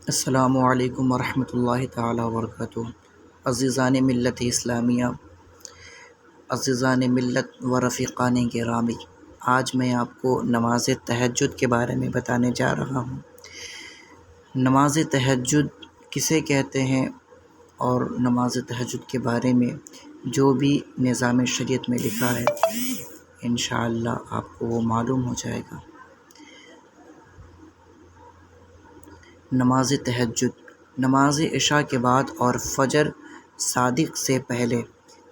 السلام علیکم ورحمۃ اللہ تعالیٰ وبرکاتہ۔ عزیزان ملت اسلامیہ، عزیزان ملت و رفیقان گرامی، آج میں آپ کو نماز تہجد کے بارے میں بتانے جا رہا ہوں۔ نماز تہجد کسے کہتے ہیں اور نماز تہجد کے بارے میں جو بھی نظام شریعت میں لکھا ہے انشاءاللہ آپ کو وہ معلوم ہو جائے گا۔ نماز تہجد نماز عشاء کے بعد اور فجر صادق سے پہلے،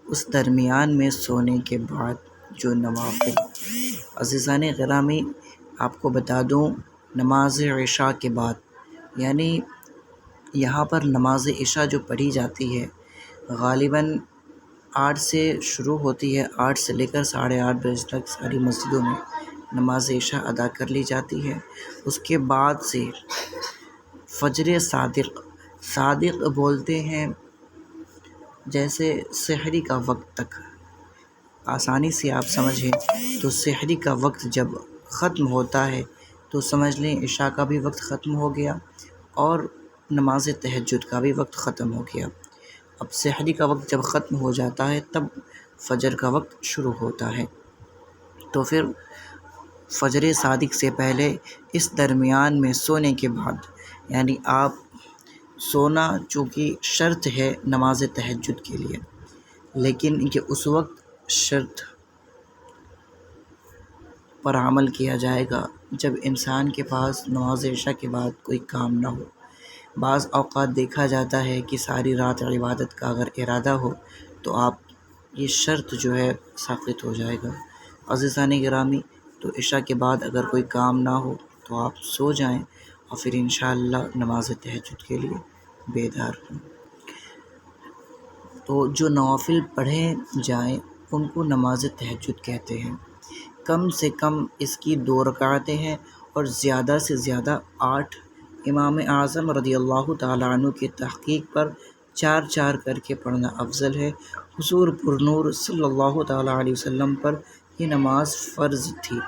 اس درمیان میں سونے کے بعد جو نوافل۔ عزیزان گرامی، آپ کو بتا دوں، نماز عشاء کے بعد یعنی یہاں پر نماز عشاء جو پڑھی جاتی ہے غالباً 8 سے شروع ہوتی ہے، 8 سے لے کر 8:30 بجے تک ساری مسجدوں میں نماز عشاء ادا کر لی جاتی ہے۔ اس کے بعد سے فجر صادق بولتے ہیں جیسے سحری کا وقت تک، آسانی سے آپ سمجھیں تو سحری کا وقت جب ختم ہوتا ہے تو سمجھ لیں عشاء کا بھی وقت ختم ہو گیا اور نماز تہجد کا بھی وقت ختم ہو گیا۔ اب سحری کا وقت جب ختم ہو جاتا ہے تب فجر کا وقت شروع ہوتا ہے، تو پھر فجر صادق سے پہلے اس درمیان میں سونے کے بعد، یعنی آپ سونا چونکہ شرط ہے نماز تہجد کے لیے، لیکن کہ اس وقت شرط پر عمل کیا جائے گا جب انسان کے پاس نماز عشاء کے بعد کوئی کام نہ ہو۔ بعض اوقات دیکھا جاتا ہے کہ ساری رات عبادت کا اگر ارادہ ہو تو آپ یہ شرط جو ہے ساقط ہو جائے گا۔ عزیزان گرامی، تو عشاء کے بعد اگر کوئی کام نہ ہو تو آپ سو جائیں اور پھر انشاءاللہ نماز تہجد کے لیے بیدار ہوں۔ تو جو نوافل پڑھے جائیں ان کو نماز تہجد کہتے ہیں۔ کم سے کم اس کی 2 رکعتیں ہیں اور زیادہ سے زیادہ 8۔ امام اعظم رضی اللہ تعالیٰ عنہ کی تحقیق پر 4 کر کے پڑھنا افضل ہے۔ حضور پرنور صلی اللہ تعالیٰ علیہ وسلم پر یہ نماز فرض تھی،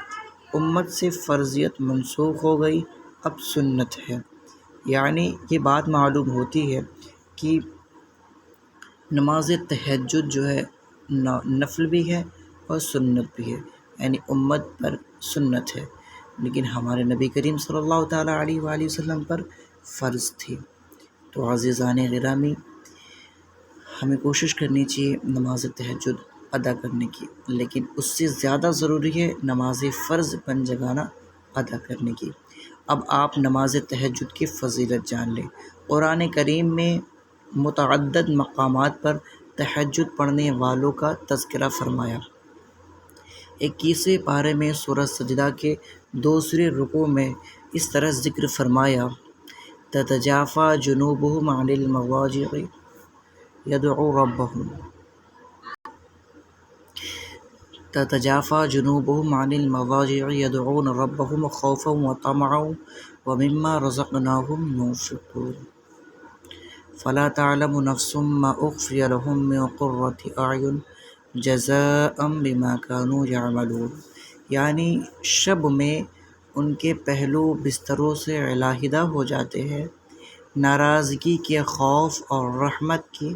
امت سے فرضیت منسوخ ہو گئی، اب سنت ہے۔ یعنی یہ بات معلوم ہوتی ہے کہ نماز تہجد جو ہے نفل بھی ہے اور سنت بھی ہے، یعنی امت پر سنت ہے، لیکن ہمارے نبی کریم صلی اللہ تعالیٰ علیہ وآلہ وسلم پر فرض تھی۔ تو عزیزان گرامی، ہمیں کوشش کرنی چاہیے نماز تہجد ادا کرنے کی، لیکن اس سے زیادہ ضروری ہے نماز فرض 5 جگانہ ادا کرنے کی۔ اب آپ نماز تہجد کی فضیلت جان لیں۔ قرآن کریم میں متعدد مقامات پر تہجد پڑھنے والوں کا تذکرہ فرمایا۔ 21ویں پارے میں سورہ سجدہ کے 2 رکوع میں اس طرح ذکر فرمایا: تتجافی جنوبہم عن المضاجع يدعون ربهم تتجافى جنوبهم عن المضاجع يدعون ربهم خوفا وطمعا ومما رزقناهم ينفقون فلا تعلم نفس ما أخفي لهم من قرة أعين جزاء بما كانوا يعملون۔ یعنی شب میں ان کے پہلو بستروں سے علیحدہ ہو جاتے ہیں، ناراضگی کے خوف اور رحمت کی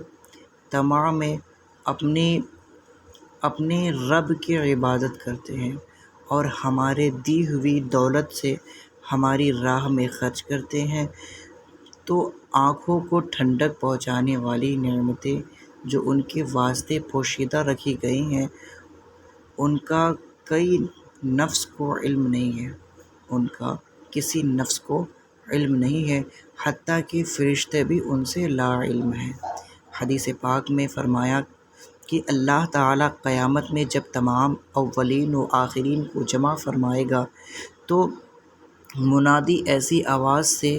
طمع میں اپنے رب کی عبادت کرتے ہیں اور ہمارے دی ہوئی دولت سے ہماری راہ میں خرچ کرتے ہیں، تو آنکھوں کو ٹھنڈک پہنچانے والی نعمتیں جو ان کے واسطے پوشیدہ رکھی گئی ہیں ان کا کئی نفس کو علم نہیں ہے، ان کا کسی نفس کو علم نہیں ہے، حتیٰ کہ فرشتے بھی ان سے لا علم ہیں۔ حدیث پاک میں فرمایا کہ اللہ تعالیٰ قیامت میں جب تمام اولین و آخرین کو جمع فرمائے گا تو منادی ایسی آواز سے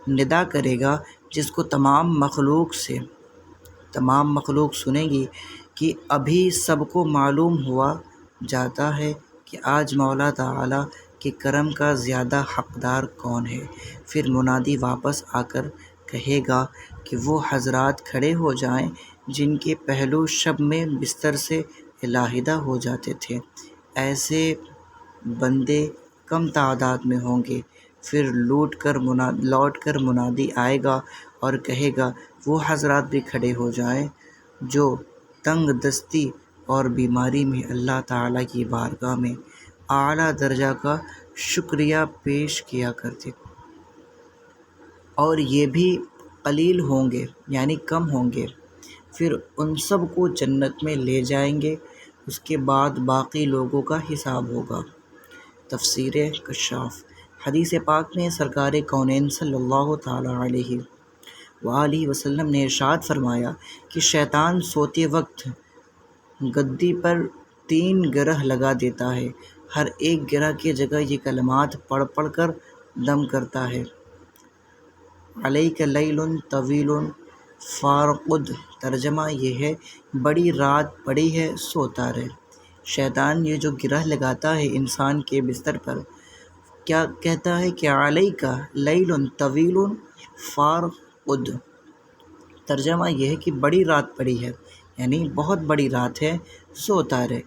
ندا کرے گا جس کو تمام مخلوق سنے گی کہ ابھی سب کو معلوم ہوا جاتا ہے کہ آج مولا تعالیٰ کے کرم کا زیادہ حقدار کون ہے۔ پھر منادی واپس آ کر کہے گا کہ وہ حضرات کھڑے ہو جائیں جن کے پہلو شب میں بستر سے علیحدہ ہو جاتے تھے، ایسے بندے کم تعداد میں ہوں گے۔ پھر لوٹ کر منادی آئے گا اور کہے گا وہ حضرات بھی کھڑے ہو جائیں جو تنگ دستی اور بیماری میں اللہ تعالیٰ کی بارگاہ میں اعلیٰ درجہ کا شکریہ پیش کیا کرتے، اور یہ بھی قلیل ہوں گے یعنی کم ہوں گے۔ پھر ان سب کو جنت میں لے جائیں گے، اس کے بعد باقی لوگوں کا حساب ہوگا۔ تفسیر کشاف۔ حدیث پاک میں سرکار کونین صلی اللہ تعالیٰ علیہ وآلہ وسلم نے ارشاد فرمایا کہ شیطان سوتے وقت گدی پر 3 گرہ لگا دیتا ہے، ہر ایک گرہ کی جگہ یہ کلمات پڑھ پڑھ کر دم کرتا ہے: علیک لیل طویل فارقد۔ ترجمہ یہ ہے: بڑی رات پڑی ہے، سوتا رہ۔ شیطان یہ جو گرہ لگاتا ہے انسان کے بستر پر، کیا کہتا ہے کہ علیک لیل طویل فارقد۔ ترجمہ یہ ہے کہ بڑی رات پڑی ہے، یعنی بہت بڑی رات ہے، سوتا رہ۔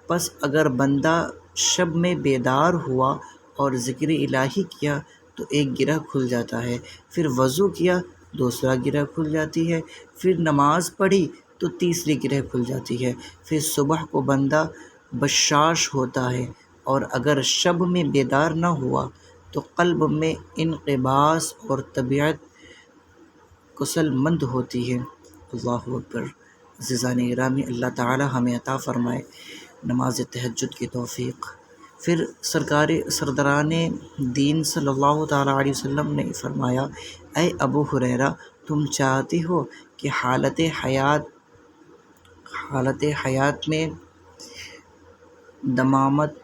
پس اگر بندہ شب میں بیدار ہوا اور ذکر الہی کیا تو ایک گرہ کھل جاتا ہے، پھر وضو کیا دوسرا گرہ کھل جاتی ہے، پھر نماز پڑھی تو تیسری گرہ کھل جاتی ہے، پھر صبح کو بندہ بشاش ہوتا ہے، اور اگر شب میں بیدار نہ ہوا تو قلب میں انقباض اور طبیعت کسل مند ہوتی ہے۔ اللہ اکبر۔ عزیزان گرامی، اللہ تعالی ہمیں عطا فرمائے نماز تہجد کی توفیق۔ پھر سرداران دین صلی اللہ تعالیٰ علیہ وسلم نے فرمایا: اے ابو ہریرہ، تم چاہتے ہو کہ حالت حیات میں دمامت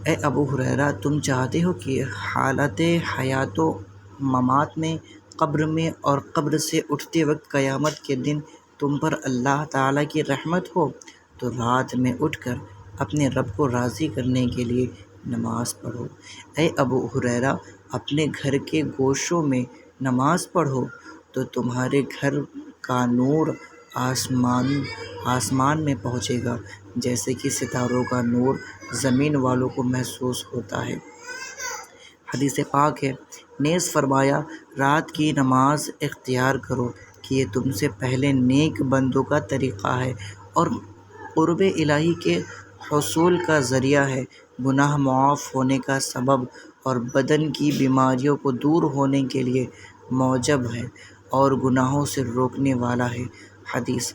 اے ابو ہریرہ تم چاہتے ہو کہ حالت حیات و ممات میں، قبر میں اور قبر سے اٹھتے وقت قیامت کے دن تم پر اللہ تعالیٰ کی رحمت ہو، تو رات میں اٹھ کر اپنے رب کو راضی کرنے کے لیے نماز پڑھو۔ اے ابو ہریرہ، اپنے گھر کے گوشوں میں نماز پڑھو تو تمہارے گھر کا نور آسمان میں پہنچے گا، جیسے کہ ستاروں کا نور زمین والوں کو محسوس ہوتا ہے۔ حدیث پاک ہے، نیز فرمایا: رات کی نماز اختیار کرو کہ یہ تم سے پہلے نیک بندوں کا طریقہ ہے اور قرب الہی کے حصول کا ذریعہ ہے، گناہ معاف ہونے کا سبب اور بدن کی بیماریوں کو دور ہونے کے لیے موجب ہے اور گناہوں سے روکنے والا ہے۔ حدیث۔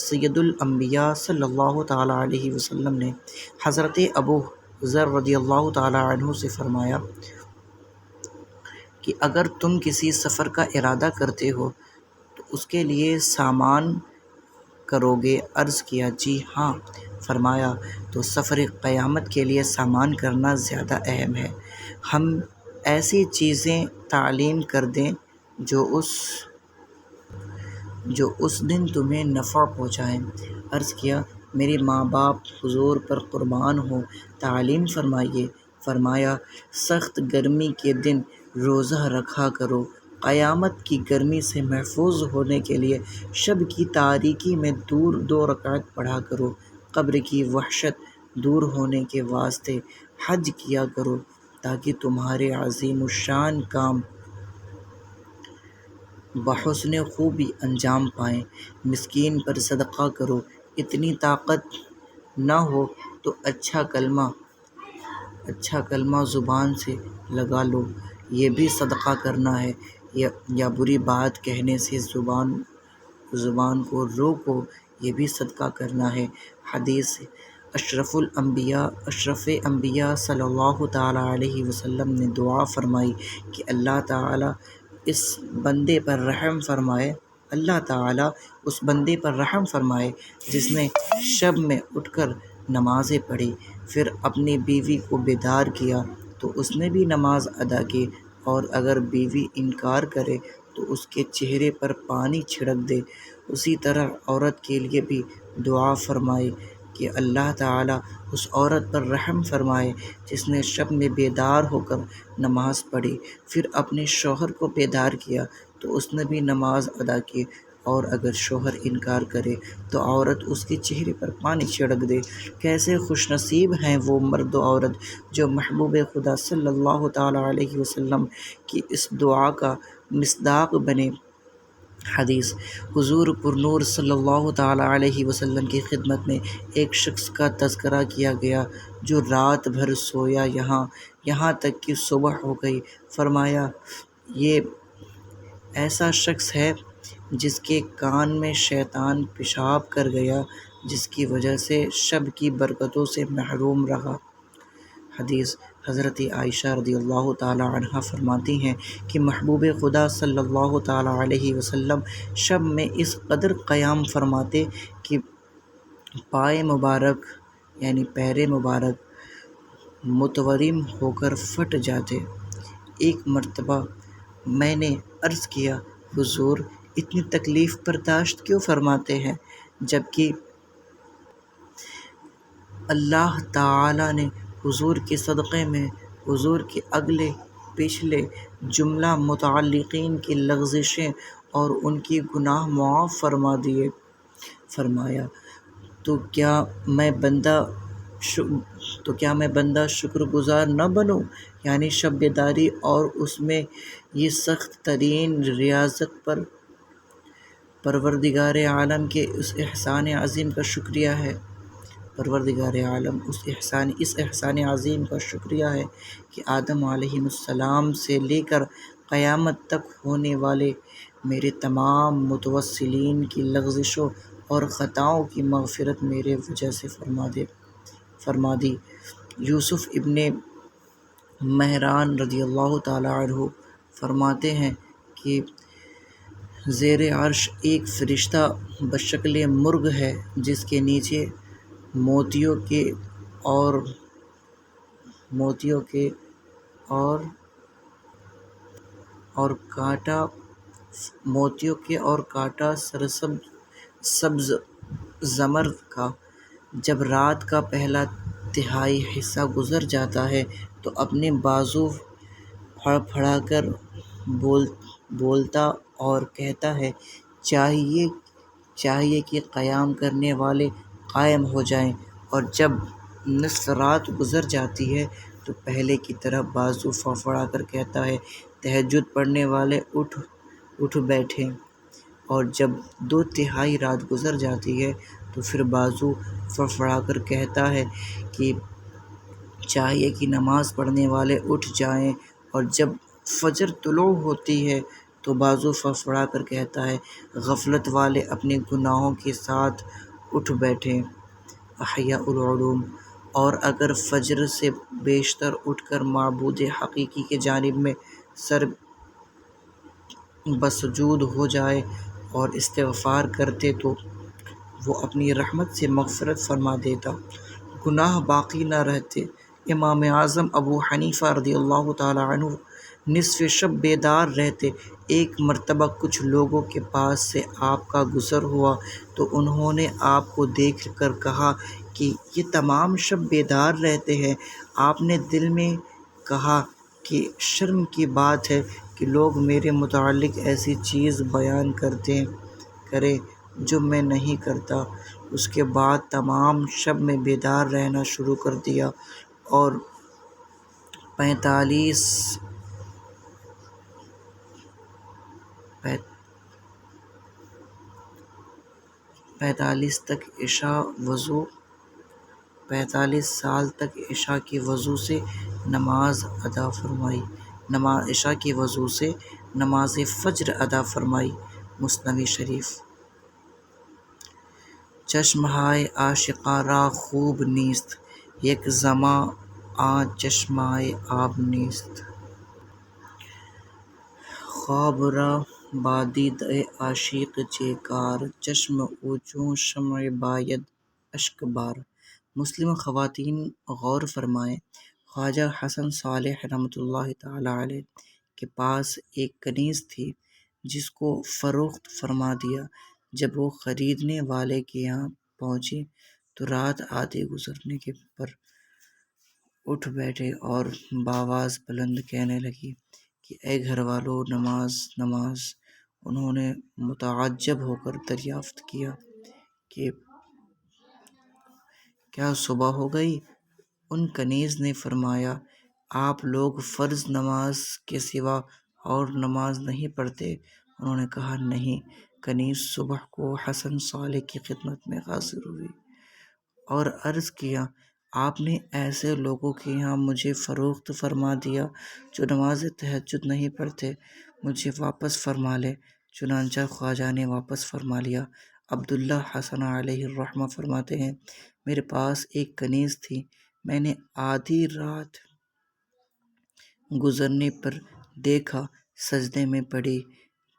سید الانبیاء صلی اللہ تعالیٰ علیہ وسلم نے حضرت ابو ذر رضی اللہ تعالیٰ عنہ سے فرمایا کہ اگر تم کسی سفر کا ارادہ کرتے ہو تو اس کے لیے سامان کرو گے؟ عرض کیا: جی ہاں۔ فرمایا: تو سفر قیامت کے لیے سامان کرنا زیادہ اہم ہے۔ ہم ایسی چیزیں تعلیم کر دیں جو اس دن تمہیں نفع پہنچائیں۔ عرض کیا: میرے ماں باپ حضور پر قربان ہوں، تعلیم فرمائیے۔ فرمایا: سخت گرمی کے دن روزہ رکھا کرو، قیامت کی گرمی سے محفوظ ہونے کے لیے شب کی تاریکی میں 2 رکعت پڑھا کرو، قبر کی وحشت دور ہونے کے واسطے حج کیا کرو تاکہ تمہارے عظیم الشان کام بحسن خوبی انجام پائیں۔ مسکین پر صدقہ کرو، اتنی طاقت نہ ہو تو اچھا کلمہ زبان سے لگا لو، یہ بھی صدقہ کرنا ہے، یا بری بات کہنے سے زبان کو روکو، یہ بھی صدقہ کرنا ہے۔ حدیث۔ اشرف انبیاء صلی اللہ تعالیٰ علیہ وسلم نے دعا فرمائی کہ اللہ تعالیٰ اس بندے پر رحم فرمائے جس نے شب میں اٹھ کر نمازیں پڑھی، پھر اپنی بیوی کو بیدار کیا تو اس نے بھی نماز ادا کی، اور اگر بیوی انکار کرے تو اس کے چہرے پر پانی چھڑک دے۔ اسی طرح عورت کے لیے بھی دعا فرمائے کہ اللہ تعالیٰ اس عورت پر رحم فرمائے جس نے شب میں بیدار ہو کر نماز پڑھی، پھر اپنے شوہر کو بیدار کیا تو اس نے بھی نماز ادا کی، اور اگر شوہر انکار کرے تو عورت اس کے چہرے پر پانی چھڑک دے۔ کیسے خوش نصیب ہیں وہ مرد و عورت جو محبوب خدا صلی اللہ تعالیٰ علیہ وسلم کی اس دعا کا مصداق بنے۔ حدیث: حضور پرنور صلی اللہ تعالیٰ علیہ وسلم کی خدمت میں ایک شخص کا تذکرہ کیا گیا جو رات بھر سویا یہاں تک کہ صبح ہو گئی۔ فرمایا، یہ ایسا شخص ہے جس کے کان میں شیطان پیشاب کر گیا، جس کی وجہ سے شب کی برکتوں سے محروم رہا۔ حدیث: حضرت عائشہ رضی اللہ تعالیٰ عنہا فرماتی ہیں کہ محبوب خدا صلی اللہ تعالیٰ علیہ وسلم شب میں اس قدر قیام فرماتے کہ پائے مبارک یعنی پیر مبارک متورم ہو کر پھٹ جاتے۔ ایک مرتبہ میں نے عرض کیا، حضور اتنی تکلیف برداشت کیوں فرماتے ہیں جبکہ اللہ تعالیٰ نے حضور کے صدقے میں حضور کے اگلے پچھلے جملہ متعلقین کی لغزشیں اور ان کے گناہ معاف فرما دیے۔ فرمایا، تو کیا میں بندہ شکر گزار نہ بنوں؟ یعنی شب بیداری اور اس میں یہ سخت ترین ریاضت پر پروردگار عالم کے اس احسان عظیم کا شکریہ ہے۔ پروردگار عالم اس احسان عظیم کا شکریہ ہے کہ آدم علیہ السلام سے لے کر قیامت تک ہونے والے میرے تمام متوسلین کی لغزشوں اور خطاؤں کی مغفرت میرے وجہ سے فرما دی۔ یوسف ابن مہران رضی اللہ تعالیٰ عنہ فرماتے ہیں کہ زیر عرش ایک فرشتہ بشکل مرغ ہے جس کے نیچے موتیوں کے اور کانٹا سبز زمرد کا۔ جب رات کا پہلا تہائی حصہ گزر جاتا ہے تو اپنے بازو پھڑا کر بولتا اور کہتا ہے، چاہیے کہ قیام کرنے والے قائم ہو جائیں، اور جب نصف رات گزر جاتی ہے تو پہلے کی طرح بازو پھڑا کر کہتا ہے، تہجد پڑھنے والے اٹھ بیٹھیں، اور جب دو تہائی رات گزر جاتی ہے تو پھر بازو پھڑا کر کہتا ہے کہ چاہیے کہ نماز پڑھنے والے اٹھ جائیں، اور جب فجر طلوع ہوتی ہے تو بازو پھڑا کر کہتا ہے، غفلت والے اپنے گناہوں کے ساتھ اٹھ بیٹھیں۔ احیاء العلوم۔ اور اگر فجر سے بیشتر اٹھ کر معبود حقیقی کی جانب میں سر بسجود ہو جائے اور استغفار کرتے تو وہ اپنی رحمت سے مغفرت فرما دیتا، گناہ باقی نہ رہتے۔ امام اعظم ابو حنیفہ رضی اللہ تعالیٰ عنہ نصف شب بیدار رہتے۔ ایک مرتبہ کچھ لوگوں کے پاس سے آپ کا گزر ہوا تو انہوں نے آپ کو دیکھ کر کہا کہ یہ تمام شب بیدار رہتے ہیں۔ آپ نے دل میں کہا کہ شرم کی بات ہے کہ لوگ میرے متعلق ایسی چیز بیان کریں جو میں نہیں کرتا۔ اس کے بعد تمام شب میں بیدار رہنا شروع کر دیا اور 45 سال تک عشاء کے وضو سے نماز فجر ادا فرمائی۔ مثنوی شریف۔ چشمہائے عاشقاں را خوب نیست، یک زماں چشمہائے آب نیست۔ خواب را با دید عاشق چه کار، چشم او چون شمع باید اشک بار۔ مسلم خواتین غور فرمائیں، خواجہ حسن صالح رحمۃ اللہ تعالیٰ علیہ کے پاس ایک کنیز تھی جس کو فروخت فرما دیا۔ جب وہ خریدنے والے کے یہاں پہنچی تو رات آدھی گزرنے پر اٹھ بیٹھی اور بآواز بلند کہنے لگی کہ اے گھر والو، نماز نماز! انہوں نے متعجب ہو کر دریافت کیا کہ کیا صبح ہو گئی؟ ان کنیز نے فرمایا، آپ لوگ فرض نماز کے سوا اور نماز نہیں پڑھتے؟ انہوں نے کہا، نہیں۔ کنیز صبح کو حسن صالح کی خدمت میں حاضر ہوئی اور عرض کیا، آپ نے ایسے لوگوں کے یہاں مجھے فروخت فرما دیا جو نماز تہجد نہیں پڑھتے، مجھے واپس فرما لے۔ چنانچہ خواجہ نے واپس فرما لیا۔ عبداللہ حسن علیہ الرحمہ فرماتے ہیں، میرے پاس ایک کنیز تھی، میں نے آدھی رات گزرنے پر دیکھا سجدے میں پڑی،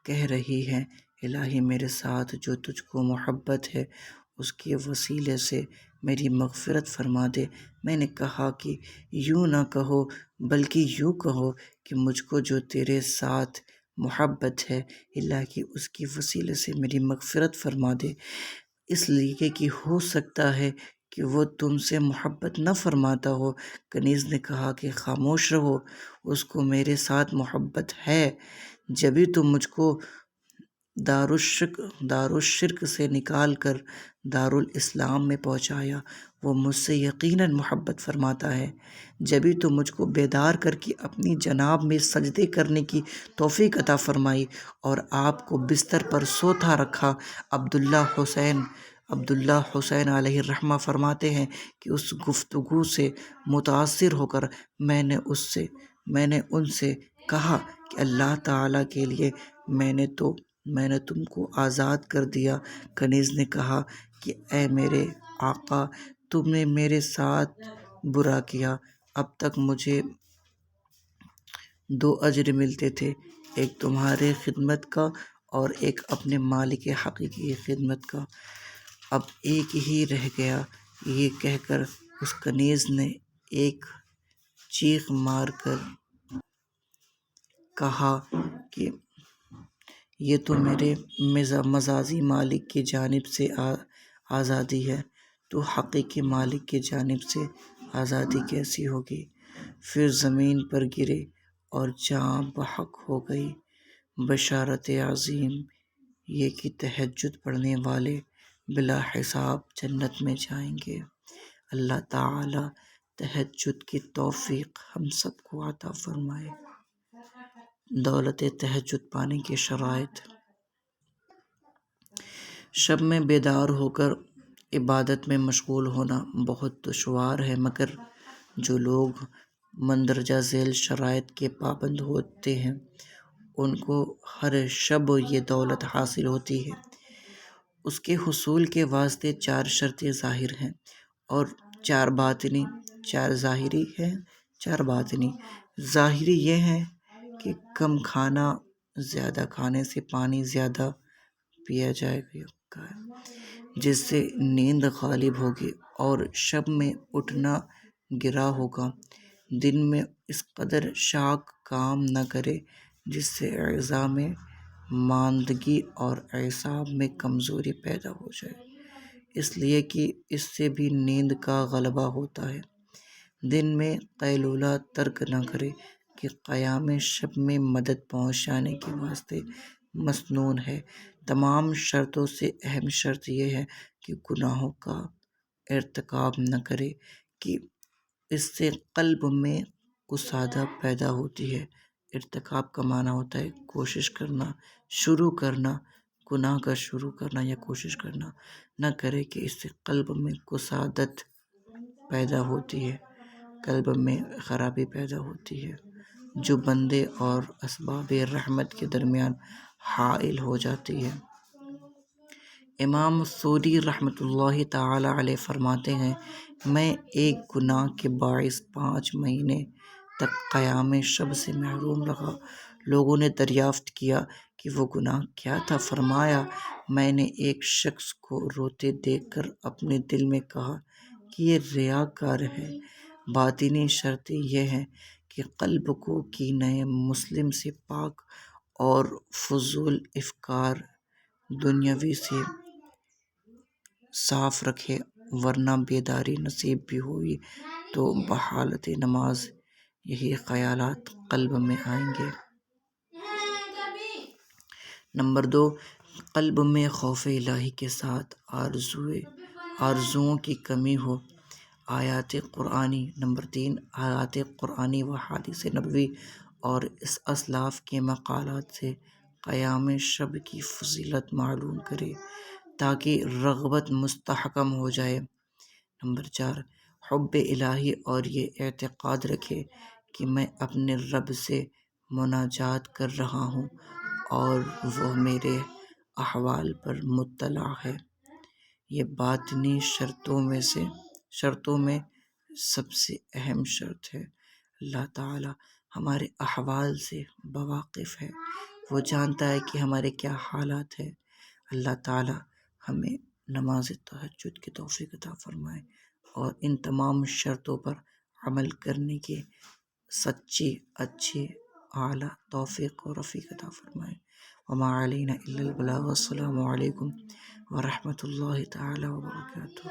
کہہ رہی ہے، الہی میرے ساتھ جو تجھ کو محبت ہے اس کے وسیلے سے میری مغفرت فرما دے۔ میں نے کہا کہ یوں نہ کہو بلکہ یوں کہو کہ مجھ کو جو تیرے ساتھ محبت ہے الہی اس کی وسیلے سے میری مغفرت فرما دے، اس لیے کہ ہو سکتا ہے کہ وہ تم سے محبت نہ فرماتا ہو۔ کنیز نے کہا کہ خاموش رہو، اس کو میرے ساتھ محبت ہے، جبھی تو مجھ کو دارالشرک سے نکال کر دارالاسلام میں پہنچایا۔ وہ مجھ سے یقیناً محبت فرماتا ہے، جبھی تو مجھ کو بیدار کر کے اپنی جناب میں سجدے کرنے کی توفیق عطا فرمائی اور آپ کو بستر پر سوتا رکھا۔ عبداللہ حسین علیہ الرحمہ فرماتے ہیں کہ اس گفتگو سے متاثر ہو کر میں نے ان سے کہا کہ اللہ تعالیٰ کے لیے میں نے تم کو آزاد کر دیا۔ کنیز نے کہا کہ اے میرے آقا، تم نے میرے ساتھ برا کیا۔ اب تک مجھے 2 اجر ملتے تھے، ایک تمہارے خدمت کا اور ایک اپنے مالک حقیقی کی خدمت کا، اب ایک ہی رہ گیا۔ یہ کہہ کر اس کنیز نے ایک چیخ مار کر کہا کہ یہ تو میرے مجازی مالک کی جانب سے آزادی ہے، تو حقیقی مالک کی جانب سے آزادی کیسی ہوگی؟ پھر زمین پر گرے اور جاں بحق ہو گئی۔ بشارت عظیم یہ کہ تہجد پڑھنے والے بلا حساب جنت میں جائیں گے۔ اللہ تعالی تہجد کی توفیق ہم سب کو عطا فرمائے۔ دولت تہجد پانے کی شرائط۔ شب میں بیدار ہو کر عبادت میں مشغول ہونا بہت دشوار ہے، مگر جو لوگ مندرجہ ذیل شرائط کے پابند ہوتے ہیں ان کو ہر شب یہ دولت حاصل ہوتی ہے۔ اس کے حصول کے واسطے 4 شرطیں ظاہر ہیں اور 4 باطنی، 4 ظاہری ہیں، 4 باطنی۔ ظاہری یہ ہے کہ کم کھانا، زیادہ کھانے سے پانی زیادہ پیا جائے گا جس سے نیند غالب ہوگی اور شب میں اٹھنا گرا ہوگا۔ دن میں اس قدر شاق کام نہ کرے جس سے اعضاء میں ماندگی اور اعصاب میں کمزوری پیدا ہو جائے، اس لیے کہ اس سے بھی نیند کا غلبہ ہوتا ہے۔ دن میں قیلولہ ترک نہ کرے کہ قیام شب میں مدد پہنچانے کے واسطے مسنون ہے۔ تمام شرطوں سے اہم شرط یہ ہے کہ گناہوں کا ارتکاب نہ کرے کہ اس سے قلب میں کسادہ پیدا ہوتی ہے۔ ارتکاب کا معنی ہوتا ہے کوشش کرنا، شروع کرنا، گناہ کا شروع کرنا یا کوشش کرنا۔ نہ کرے کہ اس سے قلب میں کسادت پیدا ہوتی ہے، قلب میں خرابی پیدا ہوتی ہے جو بندے اور اسباب رحمت کے درمیان حائل ہو جاتی ہے۔ امام ثوری رحمۃ اللہ تعالی علیہ فرماتے ہیں، میں ایک گناہ کے باعث 5 مہینے تک قیام شب سے محروم رہا۔ لوگوں نے دریافت کیا کہ وہ گناہ کیا تھا؟ فرمایا، میں نے ایک شخص کو روتے دیکھ کر اپنے دل میں کہا کہ یہ ریاکار ہے۔ باطنی شرطیں یہ ہیں کہ قلب کو کینہ مسلم سے پاک اور فضول افکار دنیاوی سے صاف رکھے، ورنہ بیداری نصیب بھی ہوئی تو بحالت نماز یہی خیالات قلب میں آئیں گے۔ نمبر 2، قلب میں خوف الہی کے ساتھ آرزوؤں کی کمی ہو۔ آیات قرآنی۔ نمبر 3، آیات قرآنی و حدیث نبوی اور اسلاف کے مقالات سے قیام شب کی فضیلت معلوم کرے تاکہ رغبت مستحکم ہو جائے۔ نمبر 4، حب الہی اور یہ اعتقاد رکھے کہ میں اپنے رب سے مناجات کر رہا ہوں اور وہ میرے احوال پر مطلع ہے۔ یہ باطنی شرطوں میں سب سے اہم شرط ہے۔ اللہ تعالی ہمارے احوال سے بواقف ہے، وہ جانتا ہے کہ ہمارے کیا حالات ہیں۔ اللہ تعالی ہمیں نماز تہجد کی توفیق عطا فرمائے اور ان تمام شرطوں پر عمل کرنے کی سچی، اچھی، اعلیٰ توفیق و رفیق عطا فرمائے۔ وما علینا الا البلاغ۔ السلام علیکم ورحمۃ اللہ تعالی وبرکاتہ۔